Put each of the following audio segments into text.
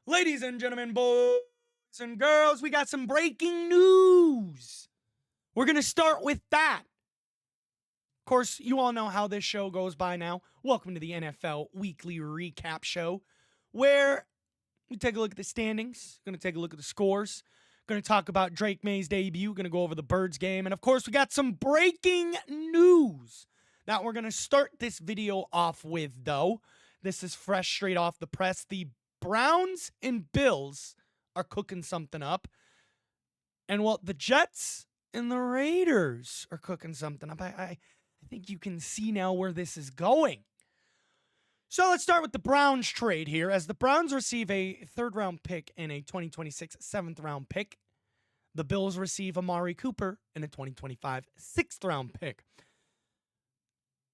Ladies and gentlemen, boys and girls, we got some breaking news. We're going to start with that. Of course, you all know how this show goes by now. Welcome to the NFL Weekly Recap Show, where we take a look at the standings, going to take a look at the scores, going to talk about Drake May's debut, going to go over the Birds game, and of course, we got some breaking news that we're going to start this video off with, though. This is fresh straight off the press. The Browns and Bills are cooking something up. And well, the Jets and the Raiders are cooking something up. I think you can see now where this is going. So let's start with the Browns trade here. As the Browns receive a third-round pick and a 2026 seventh-round pick, the Bills receive Amari Cooper and a 2025 sixth-round pick.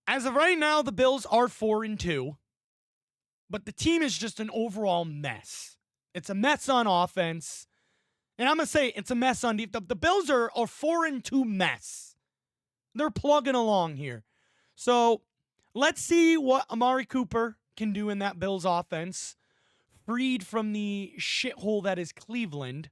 As of right now, the Bills are 4-2. But the team is just an overall mess. It's a mess on offense. And I'm going to say it's a mess on defense. The Bills are a 4-2 mess. They're plugging along here. So let's see what Amari Cooper can do in that Bills offense. Freed from the shithole that is Cleveland.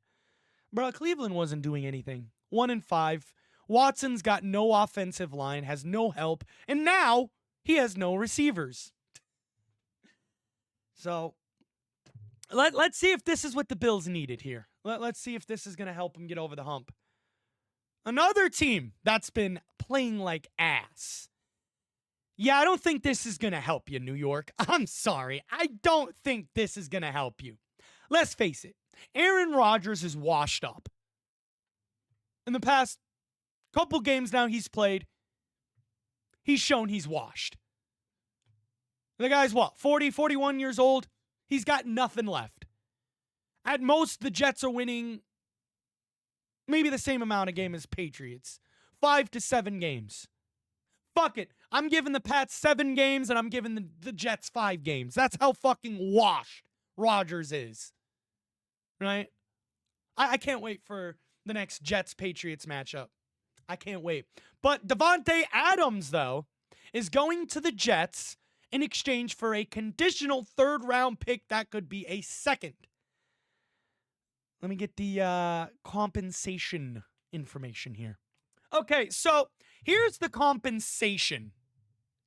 Bro, Cleveland wasn't doing anything. 1-5. Watson's got no offensive line, has no help. And now he has no receivers. So, let's see if this is what the Bills needed here. Let's see if this is going to help them get over the hump. Another team that's been playing like ass. Yeah, I don't think this is going to help you, New York. I'm sorry. I don't think this is going to help you. Let's face it. Aaron Rodgers is washed up. In the past couple games now he's played, he's shown he's washed. The guy's what, 40, 41 years old? He's got nothing left. At most, the Jets are winning maybe the same amount of game as Patriots. 5 to 7 games. Fuck it. I'm giving the Pats 7 games and I'm giving the Jets 5 games. That's how fucking washed Rodgers is. Right? I can't wait for the next Jets-Patriots matchup. I can't wait. But Davante Adams, though, is going to the Jets in exchange for a conditional third-round pick that could be a second. Let me get the compensation information here. Okay, so here's the compensation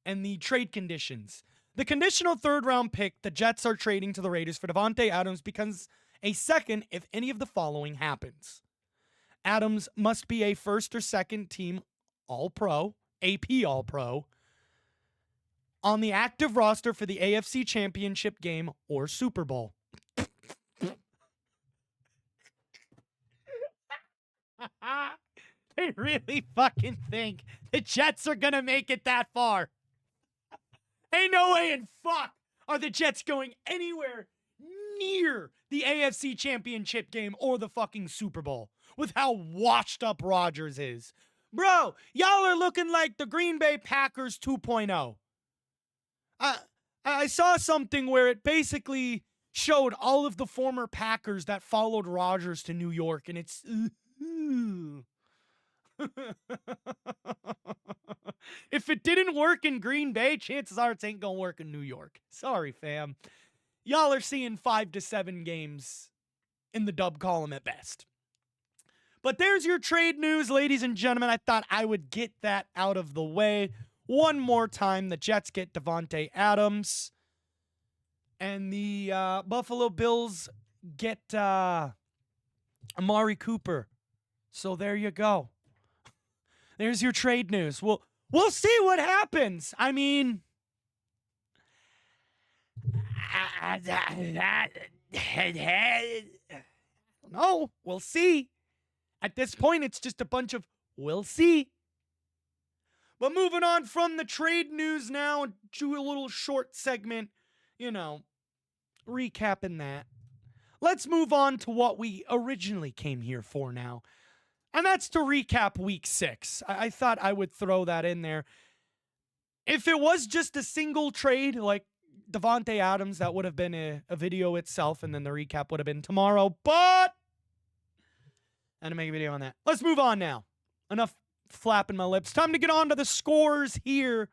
and the trade conditions. The conditional third-round pick the Jets are trading to the Raiders for Davante Adams becomes a second if any of the following happens. Adams must be a first or second team All-Pro, AP All-Pro, on the active roster for the AFC Championship game or Super Bowl. They really fucking think the Jets are going to make it that far. Ain't no way in fuck are the Jets going anywhere near the AFC Championship game or the fucking Super Bowl with how washed up Rodgers is. Bro, y'all are looking like the Green Bay Packers 2.0. I saw something where it basically showed all of the former Packers that followed Rodgers to New York, and it's... If it didn't work in Green Bay, chances are it ain't gonna work in New York. Sorry, fam. Y'all are seeing 5 to 7 games in the dub column at best. But there's your trade news, ladies and gentlemen. I thought I would get that out of the way. One more time, the Jets get Davante Adams. And the Buffalo Bills get Amari Cooper. So there you go. There's your trade news. We'll see what happens. I mean... No, we'll see. At this point, it's just a bunch of we'll see. But moving on from the trade news now to a little short segment, recapping that. Let's move on to what we originally came here for now. And that's to recap week 6. I thought I would throw that in there. If it was just a single trade, like Davante Adams, that would have been a video itself, and then the recap would have been tomorrow. But I'm going to make a video on that. Let's move on now. Enough flapping my lips. Time to get on to the scores here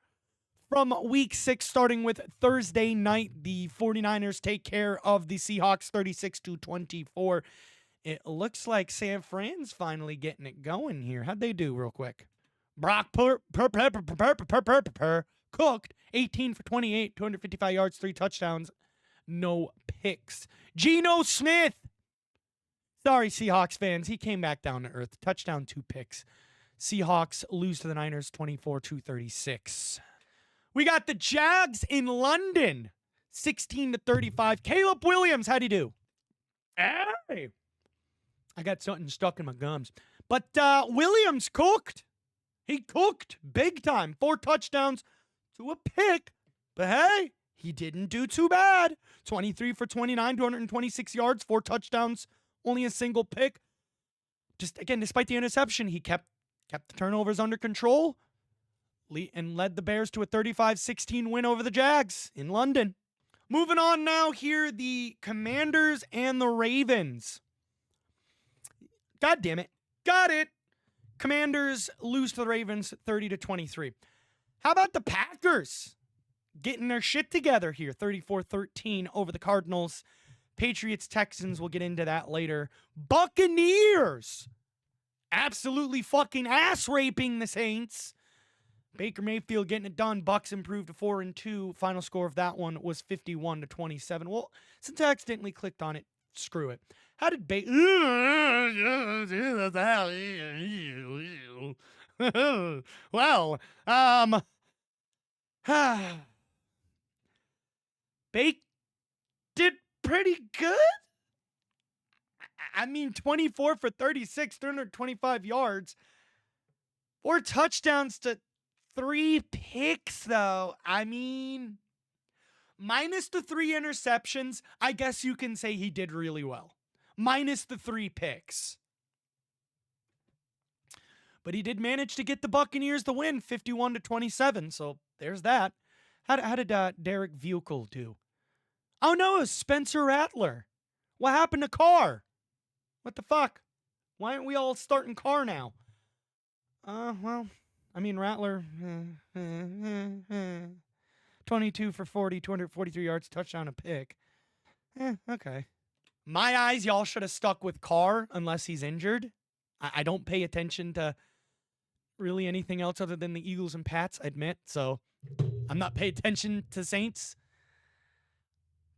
from week 6, starting with Thursday night. The 49ers take care of the Seahawks 36-24. It looks like San Fran's finally getting it going here. How'd they do real quick? Brock cooked 18 for 28, 255 yards, 3 touchdowns, no picks. Geno Smith. Sorry, Seahawks fans. He came back down to earth. Touchdown, 2 picks. Seahawks lose to the Niners 24-36. We got the Jags in London, 16-35. Caleb Williams, how'd he do? Hey. I got something stuck in my gums. But Williams cooked. He cooked big time. 4 touchdowns to a pick. But hey, he didn't do too bad. 23 for 29, 226 yards, 4 touchdowns, only a single pick. Just, again, despite the interception, he kept the turnovers under control and led the Bears to a 35-16 win over the Jags in London. Moving on now here, the Commanders and the Ravens. God damn it. Got it. Commanders lose to the Ravens 30-23. How about the Packers getting their shit together here? 34-13 over the Cardinals. Patriots, Texans, we'll get into that later. Buccaneers absolutely fucking ass raping the Saints. Baker Mayfield getting it done. Bucks improved to 4-2. Final score of that one was 51-27. Well, since I accidentally clicked on it, screw it. How did Baker... well, Baker did pretty good. I mean, 24 for 36, 325 yards. 4 touchdowns to 3 picks, though. I mean, minus the 3 interceptions, I guess you can say he did really well. Minus the 3 picks. But he did manage to get the Buccaneers the win, 51-27. So there's that. How did Derek Vukel do? Oh, no, it was Spencer Rattler. What happened to Carr? What the fuck? Why aren't we all starting Carr now? Well, I mean, Rattler, 22 for 40, 243 yards, touchdown, a pick. Okay. My eyes, y'all should have stuck with Carr unless he's injured. I don't pay attention to really anything else other than the Eagles and Pats, I admit. So I'm not paying attention to Saints.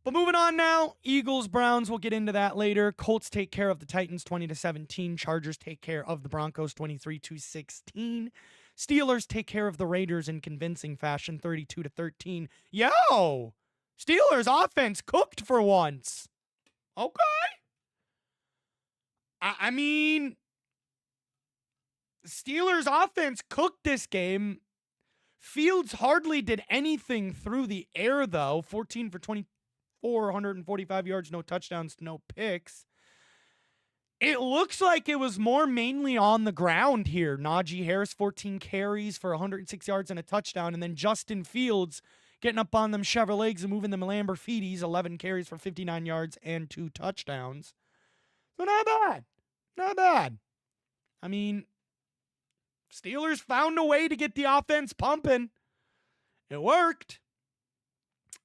But moving on now, Eagles, Browns, we'll get into that later. Colts take care of the Titans 20-17. Chargers take care of the Broncos 23-16. Steelers take care of the Raiders in convincing fashion 32-13. Yo! Steelers offense cooked for once. Okay. I mean, Steelers offense cooked this game. Fields hardly did anything through the air, though. 14 for 24, 145 yards, no touchdowns, no picks. It looks like it was more mainly on the ground here. Najee Harris, 14 carries for 106 yards and a touchdown. And then Justin Fields getting up on them Chevrolets and moving them Lamborghinis, 11 carries for 59 yards and 2 touchdowns. So not bad. Not bad. I mean, Steelers found a way to get the offense pumping. It worked.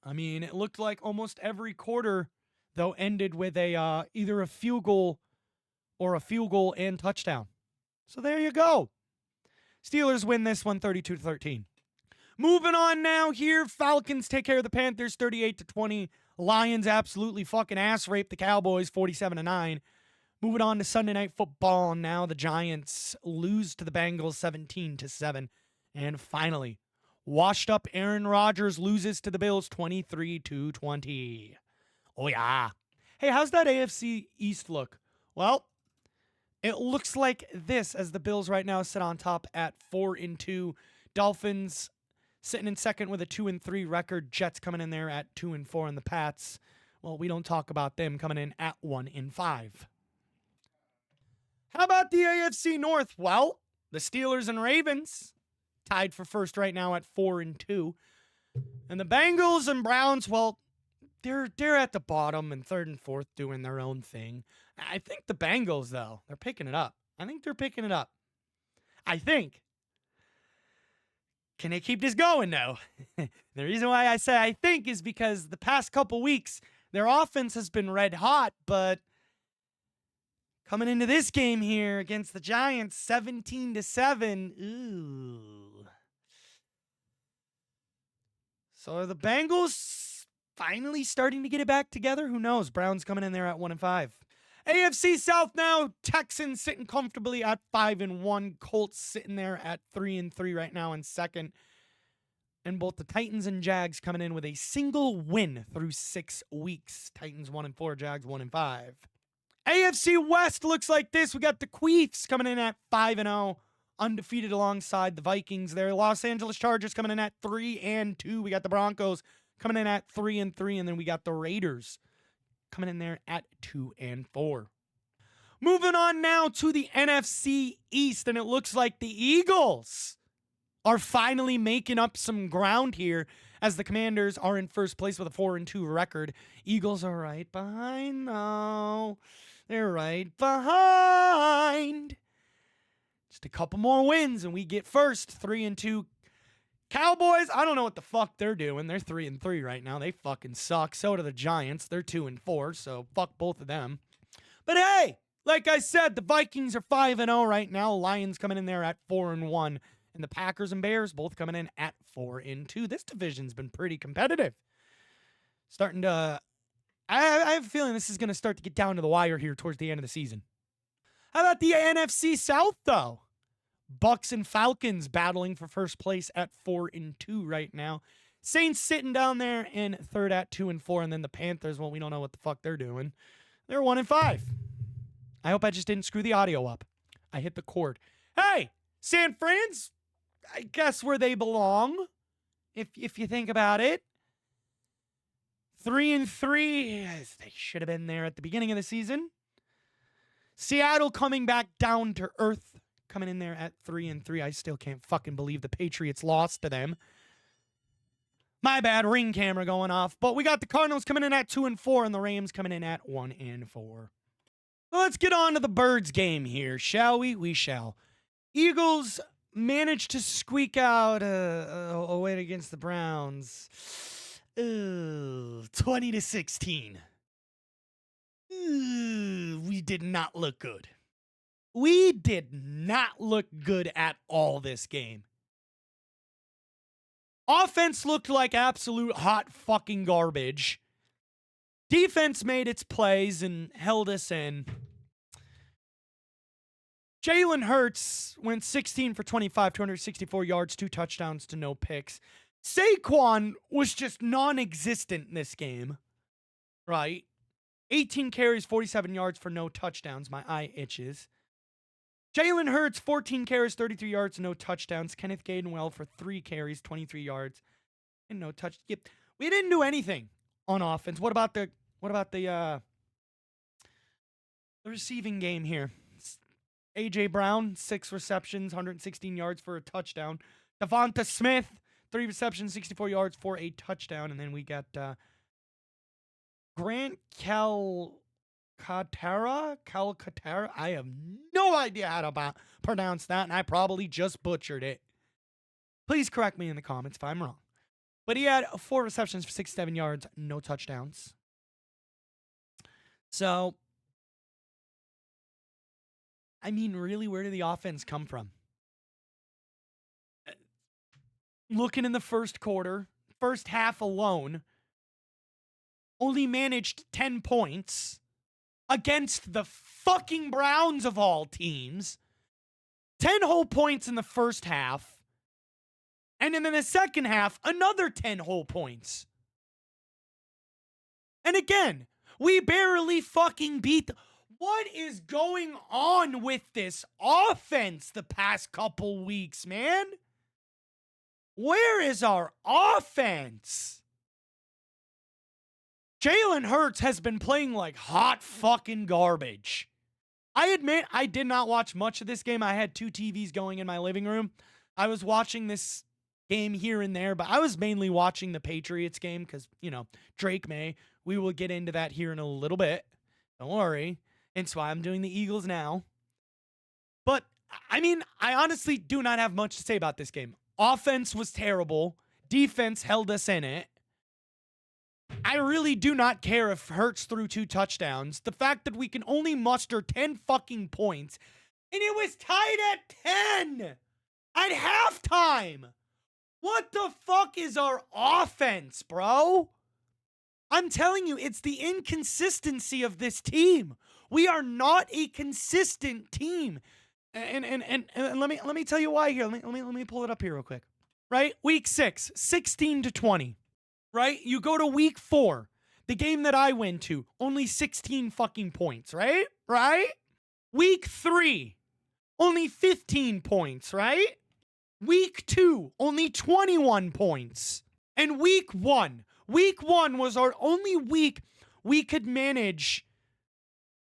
I mean, it looked like almost every quarter, though, ended with a either a field goal or a field goal and touchdown. So there you go. Steelers win this one 32-13. Moving on now here, Falcons take care of the Panthers 38-20. Lions absolutely fucking ass rape the Cowboys 47-9. Moving on to Sunday Night Football now, the Giants lose to the Bengals 17-7. And finally, washed up Aaron Rodgers loses to the Bills 23-20. Oh yeah. Hey, how's that AFC East look? Well, it looks like this as the Bills right now sit on top at 4-2. Dolphins sitting in second with a 2-3 record. Jets coming in there at 2-4, and the Pats, well, we don't talk about them coming in at 1-5. How about the AFC North? Well, the Steelers and Ravens tied for first right now at 4-2. And the Bengals and Browns, well, they're at the bottom and third and fourth doing their own thing. I think the Bengals, though, they're picking it up. I think they're picking it up. I think. Can they keep this going, though? The reason why I say I think is because the past couple weeks, their offense has been red hot, but coming into this game here against the Giants, 17-7. Ooh. So are the Bengals finally starting to get it back together? Who knows? Browns coming in there at 1-5. AFC South now. Texans sitting comfortably at 5-1. Colts sitting there at 3-3 right now in second. And both the Titans and Jags coming in with a single win through 6 weeks. Titans 1-4, Jags 1-5. AFC West looks like this. We got the Queefs coming in at 5-0, undefeated alongside the Vikings there. Los Angeles Chargers coming in at 3-2. We got the Broncos coming in at 3-3, and then we got the Raiders coming in there at 2-4. Moving on now to the NFC East, and it looks like the Eagles are finally making up some ground here as the Commanders are in first place with a 4-2 record. Eagles are right behind, though. They're right behind. Just a couple more wins, and we get first, 3-2. Cowboys, I don't know what the fuck they're doing. They're 3-3 right now. They fucking suck. So do the Giants. They're 2-4, so fuck both of them. But hey, like I said, the Vikings are 5-0 right now. Lions coming in there at 4-1. And the Packers and Bears both coming in at 4-2. This division's been pretty competitive. Starting to... I have a feeling this is going to start to get down to the wire here towards the end of the season. How about the NFC South, though? Bucks and Falcons battling for first place at 4-2 right now. Saints sitting down there in third at 2-4, and then the Panthers, well, we don't know what the fuck they're doing. They're 1-5. I hope I just didn't screw the audio up. I hit the cord. Hey, San Fran's, I guess where they belong, if you think about it. 3-3, they should have been there at the beginning of the season. Seattle coming back down to earth, coming in there at 3-3. I still can't fucking believe the Patriots lost to them. My bad, ring camera going off. But we got the Cardinals coming in at 2-4 and the Rams coming in at 1-4. Well, let's get on to the Birds game here, shall we? We shall. Eagles managed to squeak out a win against the Browns. 20-16. We did not look good. We did not look good at all this game. Offense looked like absolute hot fucking garbage. Defense made its plays and held us in. Jalen Hurts went 16 for 25, 264 yards, 2 touchdowns to no picks. Saquon was just non-existent in this game, right? 18 carries, 47 yards for no touchdowns. My eye itches. Jalen Hurts, 14 carries, 33 yards, no touchdowns. Kenneth Gainwell for 3 carries, 23 yards, and no touch. Yep. We didn't do anything on offense. What about the receiving game here? A.J. Brown, 6 receptions, 116 yards for a touchdown. Davante Smith, 3 receptions, 64 yards for a touchdown. And then we got Grant Calcaterra. I have no idea how to pronounce that, and I probably just butchered it. Please correct me in the comments if I'm wrong. But he had 4 receptions for 67 yards, no touchdowns. So, I mean, really, where did the offense come from? Looking in the first quarter, first half alone, only managed 10 points against the fucking Browns of all teams. 10 whole points in the first half. And then in the second half, another 10 whole points. And again, we barely fucking beat. What is going on with this offense the past couple weeks, man? Where is our offense? Jalen Hurts has been playing like hot fucking garbage. I admit I did not watch much of this game. I had 2 TVs going in my living room. I was watching this game here and there, but I was mainly watching the Patriots game because, you know, Drake May. We will get into that here in a little bit. Don't worry. That's why I'm doing the Eagles now. But, I mean, I honestly do not have much to say about this game. Offense was terrible. Defense held us in it. I really do not care if Hurts threw 2 touchdowns. The fact that we can only muster 10 fucking points, and it was tied at 10 at halftime. What the fuck is our offense, bro? I'm telling you, it's the inconsistency of this team. We are not a consistent team. And let me tell you why here. Let me pull it up here real quick. Right? Week 6, 16-20. Right? You go to week 4, the game that I went to, only 16 fucking points, right? Right? Week 3, only 15 points, right? Week 2, only 21 points. And week 1 was our only week we could manage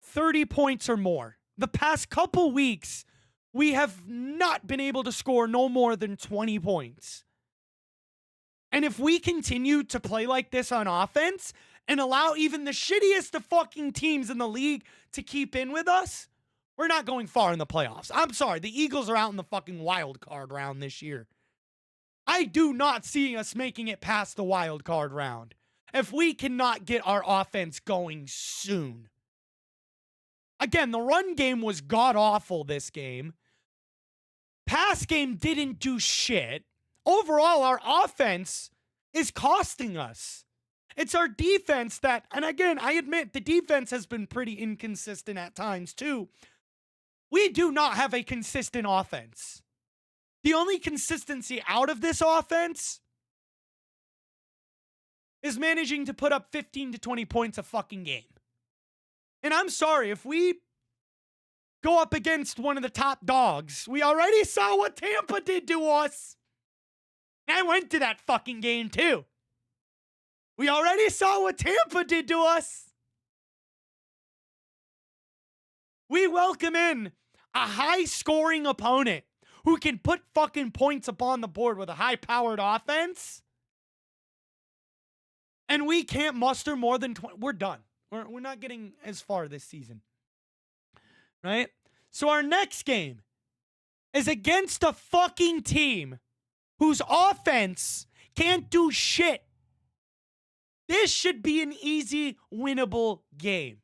30 points or more. The past couple weeks, we have not been able to score no more than 20 points. And if we continue to play like this on offense and allow even the shittiest of fucking teams in the league to keep in with us, we're not going far in the playoffs. I'm sorry, the Eagles are out in the fucking wild card round this year. I do not see us making it past the wild card round if we cannot get our offense going soon. Again, the run game was god-awful this game. Pass game didn't do shit. Overall, our offense is costing us. It's our defense that, and again, I admit the defense has been pretty inconsistent at times too. We do not have a consistent offense. The only consistency out of this offense is managing to put up 15 to 20 points a fucking game. And I'm sorry, if we go up against one of the top dogs, we already saw what Tampa did to us. I went to that fucking game too. We already saw what Tampa did to us. We welcome in a high-scoring opponent who can put fucking points up on the board with a high-powered offense. And we can't muster more than 20. We're done. We're not getting as far this season. Right? So our next game is against a fucking team whose offense can't do shit. This should be an easy, winnable game.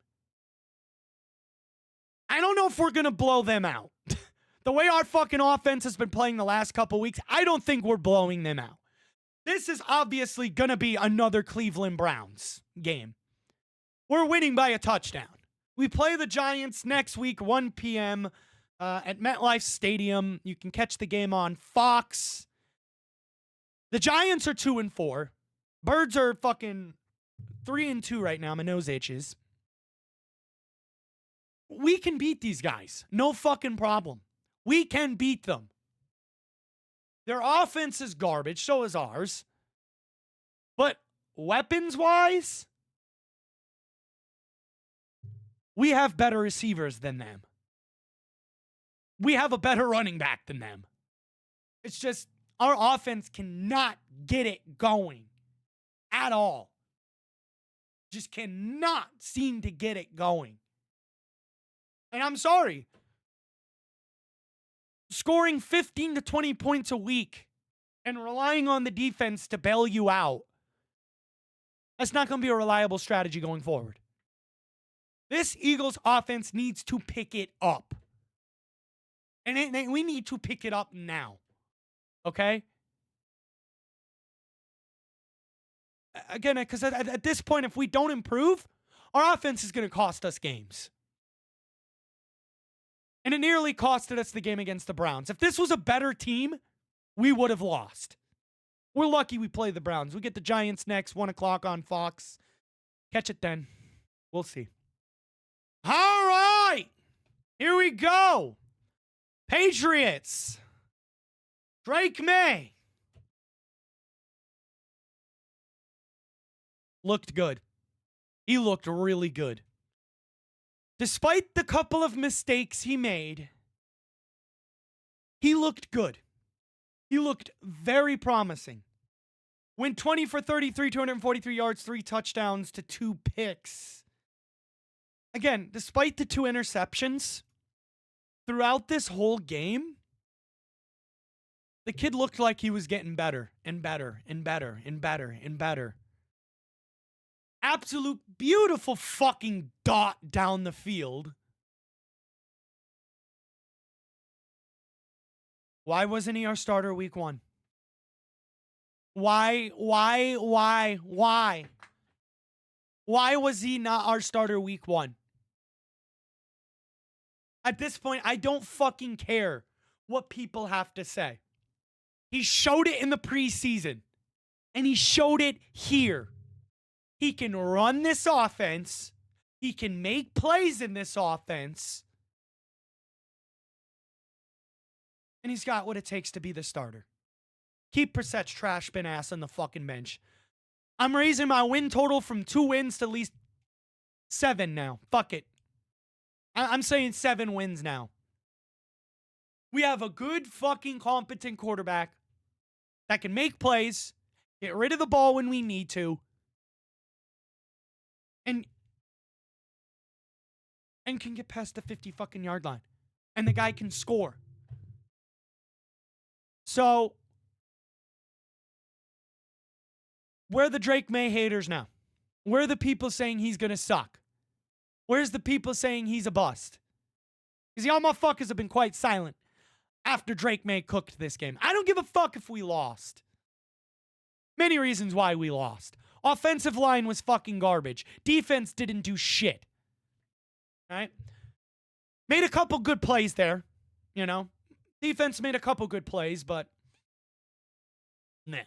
I don't know if we're going to blow them out. The way our fucking offense has been playing the last couple weeks, I don't think we're blowing them out. This is obviously going to be another Cleveland Browns game. We're winning by a touchdown. We play the Giants next week, 1 p.m. At MetLife Stadium. You can catch the game on Fox. The Giants are 2-4. Birds are fucking 3-2 right now. My nose itches. We can beat these guys. No fucking problem. We can beat them. Their offense is garbage. So is ours. But weapons-wise, we have better receivers than them. We have a better running back than them. It's just our offense cannot get it going at all. Just cannot seem to get it going. And I'm sorry. Scoring 15 to 20 points a week and relying on the defense to bail you out, that's not going to be a reliable strategy going forward. This Eagles offense needs to pick it up. And we need to pick it up now. Okay? Again, because at this point, if we don't improve, our offense is going to cost us games. And it nearly costed us the game against the Browns. If this was a better team, we would have lost. We're lucky we play the Browns. We get the Giants next, 1 o'clock on Fox. Catch it then. We'll see. All right. Here we go. Patriots. Drake May. Looked good. He looked really good. Despite the couple of mistakes he made, he looked good. He looked very promising. Went 20 for 33, 243 yards, 3 touchdowns to 2 picks. Again, despite the 2 interceptions, throughout this whole game, The kid looked like he was getting better and better and better and better and better. Absolute beautiful fucking dot down the field. Why wasn't he our starter week 1? Why? Why was he not our starter week 1? At this point, I don't fucking care what people have to say. He showed it in the preseason, and he showed it here. He can run this offense. He can make plays in this offense. And he's got what it takes to be the starter. Keep Brissett's trash bin ass on the fucking bench. I'm raising my win total from 2 wins to at least 7 now. Fuck it. I'm saying 7 wins now. We have a good fucking competent quarterback that can make plays, get rid of the ball when we need to, and can get past the 50 fucking yard line. And the guy can score. So, where are the Drake May haters now? Where are the people saying he's going to suck? Where's the people saying he's a bust? Because y'all motherfuckers have been quite silent after Drake May cooked this game. I don't give a fuck if we lost. Many reasons why we lost. Offensive line was fucking garbage. Defense didn't do shit. All right? Made a couple good plays there, you know. Defense made a couple good plays, but nah.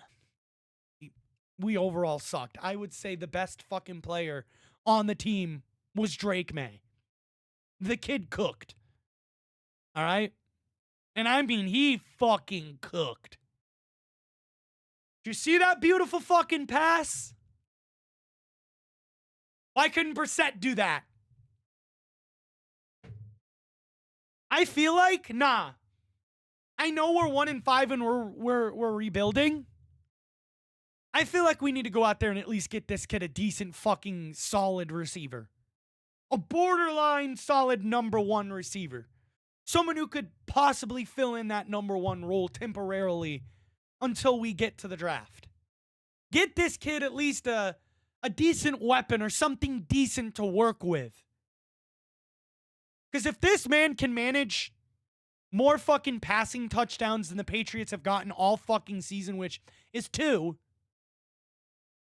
We overall sucked. I would say the best fucking player on the team was Drake May. The kid cooked. All right? And I mean, he fucking cooked. Did you see that beautiful fucking pass? Why couldn't Brissett do that? I feel like, nah. I know we're 1-5 and we're rebuilding. I feel like we need to go out there and at least get this kid a decent fucking solid receiver. A borderline solid number 1 receiver. Someone who could possibly fill in that number 1 role temporarily until we get to the draft. Get this kid at least a decent weapon or something decent to work with. Because if this man can manage more fucking passing touchdowns than the Patriots have gotten all fucking season, which is 2,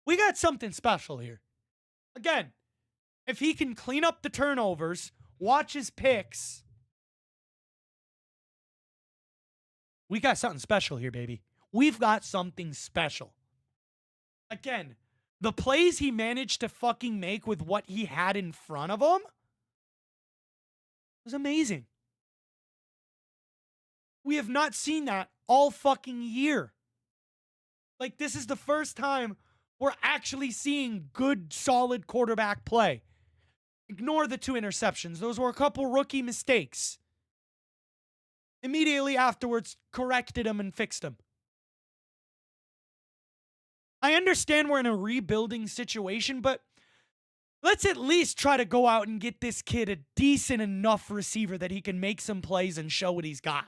we got something special here. Again, if he can clean up the turnovers, watch his picks, we got something special here, baby. We've got something special. Again, the plays he managed to fucking make with what he had in front of him was amazing. We have not seen that all fucking year. Like, this is the first time we're actually seeing good, solid quarterback play. Ignore the 2 interceptions. Those were a couple rookie mistakes. Immediately afterwards, corrected them and fixed them. I understand we're in a rebuilding situation, but let's at least try to go out and get this kid a decent enough receiver that he can make some plays and show what he's got.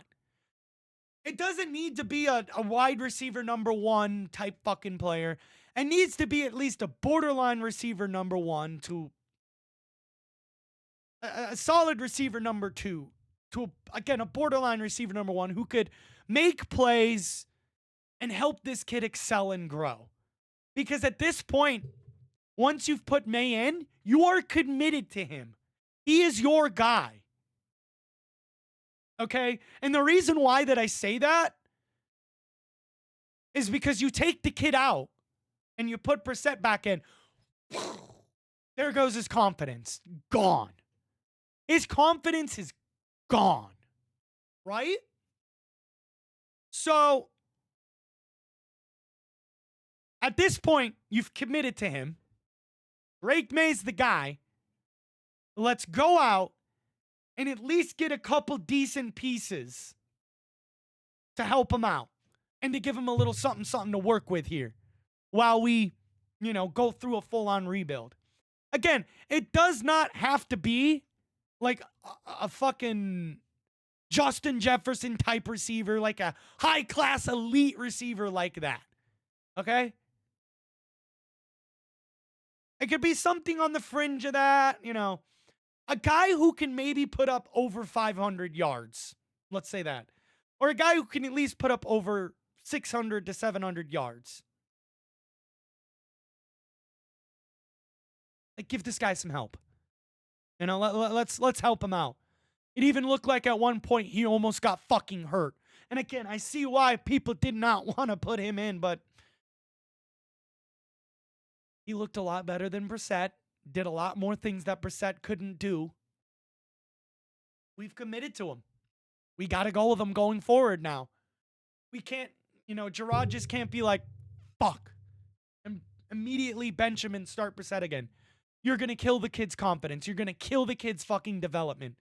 It doesn't need to be a wide receiver number 1 type fucking player. It needs to be at least a borderline receiver number 1 to a solid receiver number 2 to, again, a borderline receiver number 1 who could make plays and help this kid excel and grow. Because at this point, once you've put May in, you are committed to him. He is your guy. Okay? And the reason why that I say that is because you take the kid out and you put Brissett back in. There goes his confidence. Gone. His confidence is gone. Right? So, at this point, you've committed to him. Drake May's the guy. Let's go out and at least get a couple decent pieces to help him out and to give him a little something to work with here while we, go through a full-on rebuild. Again, it does not have to be like a fucking Justin Jefferson type receiver, like a high class elite receiver like that. Okay? It could be something on the fringe of that, a guy who can maybe put up over 500 yards. Let's say that. Or a guy who can at least put up over 600 to 700 yards. Like, give this guy some help. Let's help him out. It even looked like at one point he almost got fucking hurt. And again, I see why people did not want to put him in, but he looked a lot better than Brissett. Did a lot more things that Brissett couldn't do. We've committed to him. We got to go with him going forward now. We can't, Gerard just can't be like, fuck, and immediately bench him and start Brissett again. You're going to kill the kid's confidence. You're going to kill the kid's fucking development.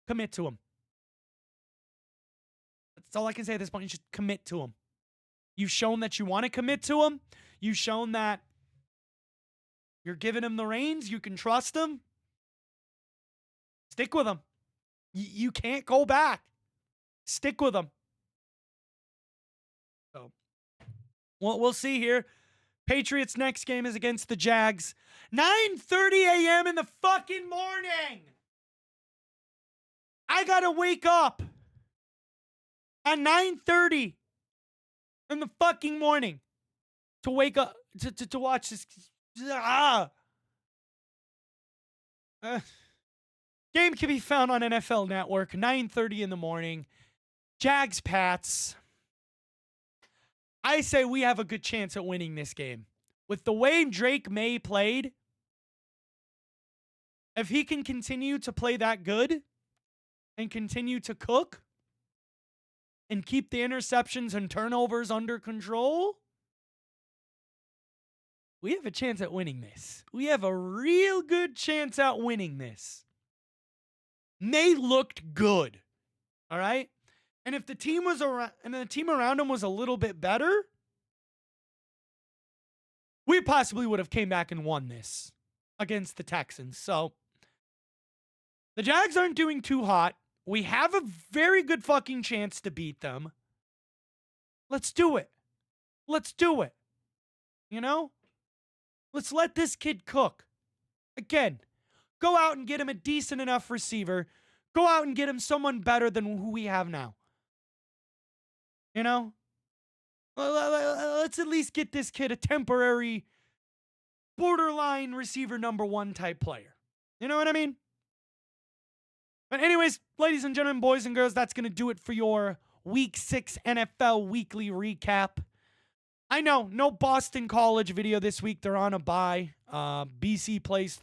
Commit to him. That's all I can say at this point. You should commit to him. You've shown that you want to commit to him. You've shown that you're giving him the reins. You can trust him. Stick with him. You can't go back. Stick with him. So, we'll see here. Patriots' next game is against the Jags. 9:30 a.m. in the fucking morning. I gotta wake up at 9:30 in the fucking morning to wake up to watch this. Game can be found on NFL Network, 9:30 in the morning. Jags, Pats. I say we have a good chance at winning this game. With the way Drake May played, if he can continue to play that good and continue to cook and keep the interceptions and turnovers under control, we have a chance at winning this. We have a real good chance at winning this. May looked good. All right? And if the team was around and the team around him was a little bit better, we possibly would have came back and won this against the Texans. So the Jags aren't doing too hot. We have a very good fucking chance to beat them. Let's do it. Let's do it. Let's let this kid cook. Again, go out and get him a decent enough receiver. Go out and get him someone better than who we have now. Let's at least get this kid a temporary borderline receiver number 1 type player. You know what I mean? But anyways, ladies and gentlemen, boys and girls, that's going to do it for your Week 6 NFL Weekly Recap. I know, no Boston College video this week. They're on a bye. BC plays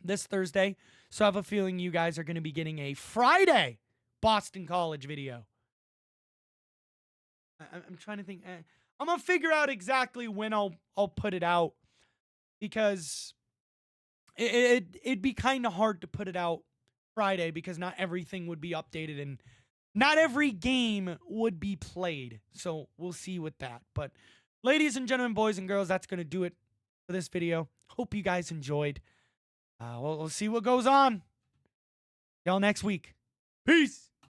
this Thursday. So I have a feeling you guys are going to be getting a Friday Boston College video. I'm trying to think. I'm going to figure out exactly when I'll put it out, because it'd be kind of hard to put it out Friday because not everything would be updated and not every game would be played. So we'll see with that. But ladies and gentlemen, boys and girls, that's going to do it for this video. Hope you guys enjoyed. We'll see what goes on. Y'all next week. Peace.